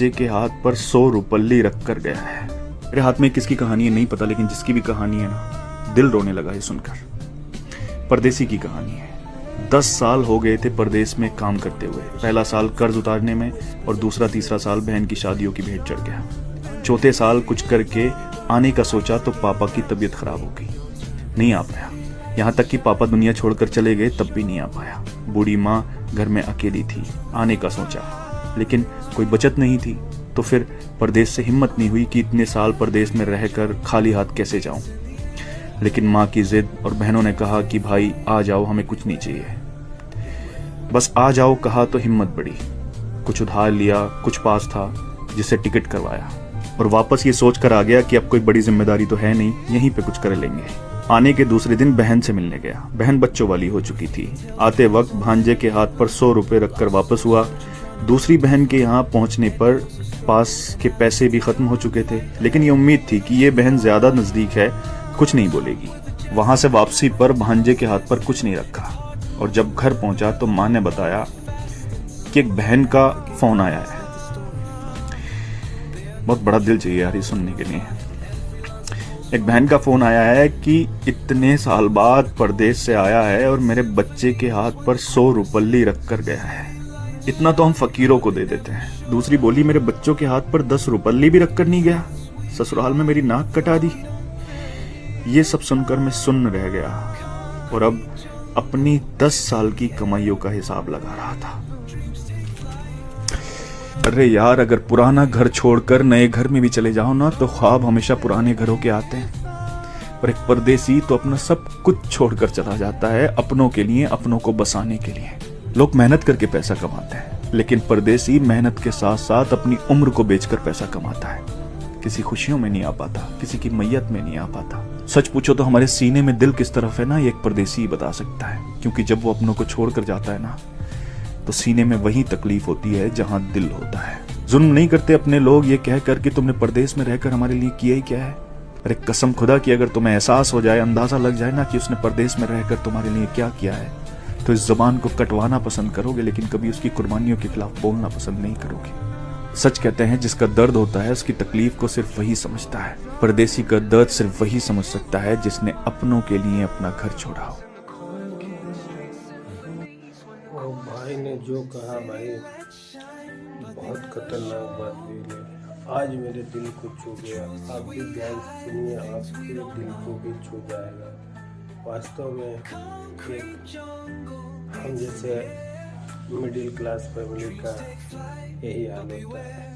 बच्चे के हाथ पर 100 रुपल्ली रख कर गया है। मेरे हाथ में किसकी कहानी है नहीं पता, लेकिन जिसकी भी कहानी है ना, दिल रोने लगा है सुनकर। परदेसी की कहानी है। 10 साल हो गए थे परदेश में काम करते हुए। पहला साल कर्ज उतारने में और दूसरा तीसरा साल बहन की शादियों की भेंट चढ़ गया। चौथे साल कुछ करके आने का सोचा तो पापा की तबीयत खराब हो गई, नहीं आ पाया। यहाँ तक कि पापा दुनिया छोड़कर चले गए तब भी नहीं आ पाया। बूढ़ी माँ घर में अकेली थी। आने का सोचा लेकिन कोई बचत नहीं थी, तो फिर परदेश से हिम्मत नहीं हुई कि इतने साल परदेश में रहकर खाली हाथ कैसे जाऊं। लेकिन माँ की जिद और बहनों ने कहा कि भाई आ जाओ, हमें कुछ नहीं चाहिए, बस आ जाओ कहा तो हिम्मत बढ़ी। कुछ उधार लिया, कुछ पास था जिससे टिकट करवाया और वापस ये सोच कर आ गया कि अब कोई बड़ी जिम्मेदारी तो है नहीं, यहीं पे कुछ कर लेंगे। आने के दूसरे दिन बहन से मिलने गया। बहन बच्चों वाली हो चुकी थी। आते वक्त भांजे के हाथ पर 100 रुपए रखकर वापस हुआ। दूसरी बहन के यहाँ पहुंचने पर पास के पैसे भी खत्म हो चुके थे, लेकिन ये उम्मीद थी कि ये बहन ज्यादा नजदीक है, कुछ नहीं बोलेगी। वहां से वापसी पर भांजे के हाथ पर कुछ नहीं रखा और जब घर पहुंचा तो माँ ने बताया कि एक बहन का फोन आया है। बहुत बड़ा दिल चाहिए यार ये सुनने के लिए। एक बहन का फोन आया है कि इतने साल बाद परदेश से आया है और मेरे बच्चे के हाथ पर 100 रुपल्ली रख कर गया है। इतना तो हम फकीरों को दे देते हैं। दूसरी बोली, मेरे बच्चों के हाथ पर 10 रुपल्ली भी रख कर नहीं गया, ससुराल में मेरी नाक कटा दी। ये सब सुनकर मैं सुन्न रह गया और अब अपनी 10 साल की कमाइयों का हिसाब लगा रहा था। अरे यार, अगर पुराना घर छोड़कर नए घर में भी चले जाओ ना तो ख्वाब हमेशा पुराने घरों के आते हैं। पर एक परदेसी तो अपना सब कुछ छोड़कर चला जाता है अपनों के लिए, अपनों को बसाने के लिए। लोग मेहनत करके पैसा कमाते हैं, लेकिन परदेसी मेहनत के साथ साथ अपनी उम्र को बेचकर पैसा कमाता है। किसी खुशियों में नहीं आ पाता, किसी की मैयत में नहीं आ पाता। सच पूछो तो हमारे सीने में दिल किस तरफ है ना, ये एक परदेसी ही बता सकता है। क्योंकि जब वो अपनों को छोड़कर जाता है ना तो सीने में वही तकलीफ होती है जहां दिल होता है। जुल्म नहीं करते अपने लोग ये कहकर कि तुमने परदेश में रहकर हमारे लिए किया ही क्या है। अरे कसम खुदा की, अगर तुम्हें एहसास हो जाए, अंदाजा लग जाए ना कि उसने परदेश में रहकर तुम्हारे लिए क्या किया है, तो इस जुबान को कटवाना पसंद करोगे, लेकिन कभी उसकी कुर्बानियों के खिलाफ बोलना पसंद नहीं करोगे। सच कहते हैं जिसका दर्द होता है उसकी तकलीफ को सिर्फ वही समझता है। परदेसी का दर्द सिर्फ वही समझ सकता है जिसने अपनों के लिए अपना घर छोड़ा हो। भाई ने जो कहा भाई, बहुत खतरनाक बात हुई है। आज मेरे दिल को छू गया। आप भी ध्यान से सुनिए, आपके दिल को भी छू जाएगा। वास्तव में एक हम जैसे मिडिल क्लास फैमिली का यही हाल होता है।